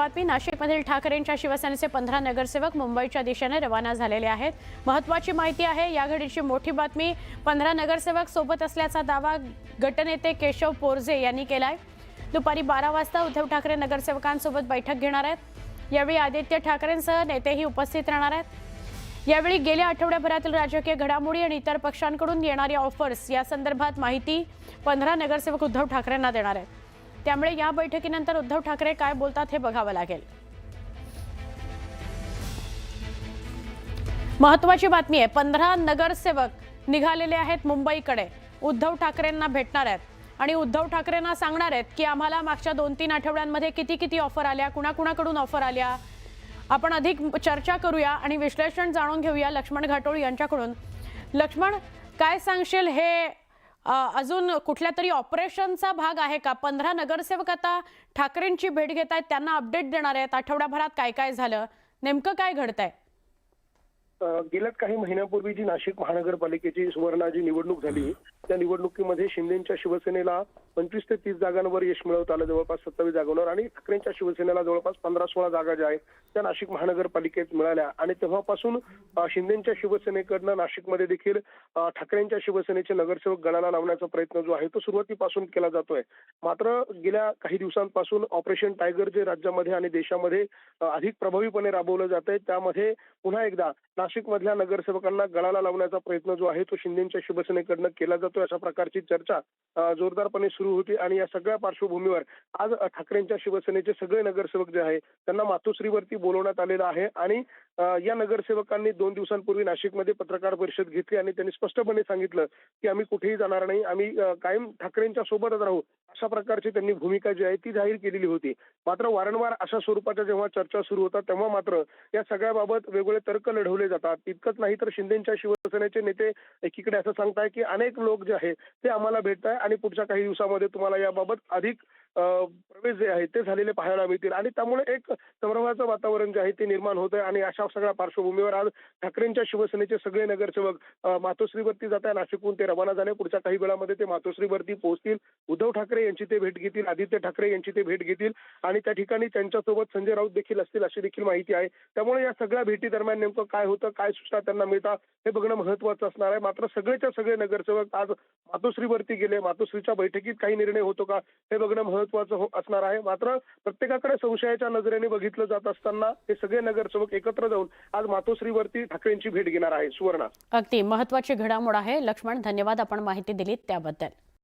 बातमी नाशिकमधील ठाकरेंच्या शिवसेनेचे 15 नगरसेवक मुंबईच्या दिशेने रवाना झालेले आहेत। महत्त्वाची माहिती आहे, या घडीची मोठी बातमी। 15 नगरसेवक सोबत असल्याचा दावा गटनेते केशव पोरजे यांनी केलाय। दुपारी 12 वाजता उद्धव ठाकरे नगरसेवकांसोबत बैठक घेणार आहेत। यावेळी आदित्य ठाकरेंसह नेतेही उपस्थित राहणार आहेत। यावेळी गेल्या आठवड्याभरातील राजकीय घडामोडी आणि इतर पक्षांकडून येणाऱ्या ऑफर्स या संदर्भात माहिती 15 नगरसेवक उद्धव ठाकरेंना देणार आहेत। त्यामुळे या बैठकीनंतर उद्धव ठाकरे काय बोलतात हे बघावं लागेल। महत्त्वाची बातमी आहे, 15 नगरसेवक निघालेले आहेत मुंबईकडे, उद्धव ठाकरेंना भेटणार आहेत आणि उद्धव ठाकरेंना सांगणार आहेत की आम्हाला मागच्या 2-3 आठवड्यांमध्ये किती ऑफर आल्या, कुणाकुणाकडून ऑफर आल्या। आपण अधिक चर्चा करूया आणि विश्लेषण जाणून घेऊया लक्ष्मण घाटोळ यांच्याकडून। लक्ष्मण, काय सांगशील, हे अजून कुठल्या तरी ऑपरेशनचा भाग आहे का? 15 नगरसेवक आता ठाकरेंची भेट घेत आहेत, त्यांना अपडेट देणार आहेत आठवड्याभरात काय काय झालं, नेमकं काय घडतंय? गेल्या काही महिन्यांपूर्वी जी नाशिक महानगरपालिकेची सुवर्ण जी निवडणूक झाली, त्या निवडणुकीमध्ये शिंदेच्या शिवसेनेला 25 ते 30 जागांवर यश मिळवता आलं, जवळपास 27 जागांवर, आणि ठाकरेंच्या शिवसेनेला जवळपास 15-16 जागा ज्या आहेत त्या नाशिक महानगरपालिकेत मिळाल्या। आणि तेव्हापासून शिंदेच्या शिवसेनेकडनं नाशिकमध्ये देखील ठाकरेंच्या शिवसेनेचे नगरसेवक गणाला लावण्याचा प्रयत्न जो आहे तो सुरुवातीपासून केला जातोय। मात्र गेल्या काही दिवसांपासून ऑपरेशन टायगर जे राज्यामध्ये आणि देशामध्ये अधिक प्रभावीपणे राबवलं जात आहे, त्यामध्ये पुन्हा एकदा नाशिकमधल्या नगरसेवकांना गळाला लावण्याचा प्रयत्न जो आहे तो शिंदेच्या शिवसेनेकडनं केला जातो, अशा प्रकारची चर्चा जोरदारपणे सुरू होती। आणि या सगळ्या पार्श्वभूमीवर आज ठाकरेंच्या शिवसेनेचे सगळे नगरसेवक जे आहे त्यांना मातोश्रीवरती बोलवण्यात आलेलं आहे। आणि या नगरसेवकांनी 2 दिवसांपूर्वी नाशिकमध्ये पत्रकार परिषद घेतली आणि त्यांनी स्पष्टपणे सांगितलं की आम्ही कुठेही जाणार नाही, आम्ही कायम ठाकरेंच्या सोबतच राहू, अशा प्रकारची त्यांनी भूमिका जी आहे ती जाहीर केलेली होती। मात्र वारंवार अशा स्वरूपाच्या जेव्हा चर्चा सुरू होतात तेव्हा मात्र या सगळ्याबाबत वेगवेगळे तर्क लढवले जातात। इतकंच नाही तर शिंदेच्या शिवसेनेचे नेते एकीकडे असं सांगताय की अनेक लोक जे आहेत ते आम्हाला भेटताय आणि पुढच्या काही दिवसामध्ये तुम्हाला याबाबत अधिक प्रवेश जे आहेत ते झालेले पाहायला मिळतील। आणि त्यामुळे एक संभ्रमाचं वातावरण जे आहे ते निर्माण होत आहे। आणि अशा सगळ्या पार्श्वभूमीवर आज ठाकरेंच्या शिवसेनेचे सगळे नगरसेवक मातोश्रीवरती जात आहे। नाशिकहून ते रवाना झाले, पुढच्या काही वेळामध्ये ते मातोश्रीवरती पोहोचतील। उद्धव ठाकरे यांची ते भेट घेतील, आदित्य ठाकरे यांची ते भेट घेतील आणि त्या ठिकाणी त्यांच्यासोबत संजय राऊत देखील असतील अशी देखील माहिती आहे। त्यामुळे या सगळ्या भेटी दरम्यान नेमकं काय होतं, काय सूचना त्यांना मिळतात हे बघणं महत्त्वाचं असणार आहे। मात्र सगळेच्या सगळे नगरसेवक आज मातोश्रीवरती गेले, मातोश्रीच्या बैठकीत काही निर्णय होतो का हे बघणं महत्त्वाचं असणार आहे। मात्र प्रत्येकाकडे संशयाच्या नजरेने बघितलं जात असताना हे सगळे नगरसेवक एकत्र जाऊन आज मातोश्रीवरती ठाकरेंची भेट घेणार आहे। सुवर्णा, अगदी महत्त्वाची घडामोड आहे लक्ष्मण, धन्यवाद आपण माहिती दिलीत त्याबद्दल।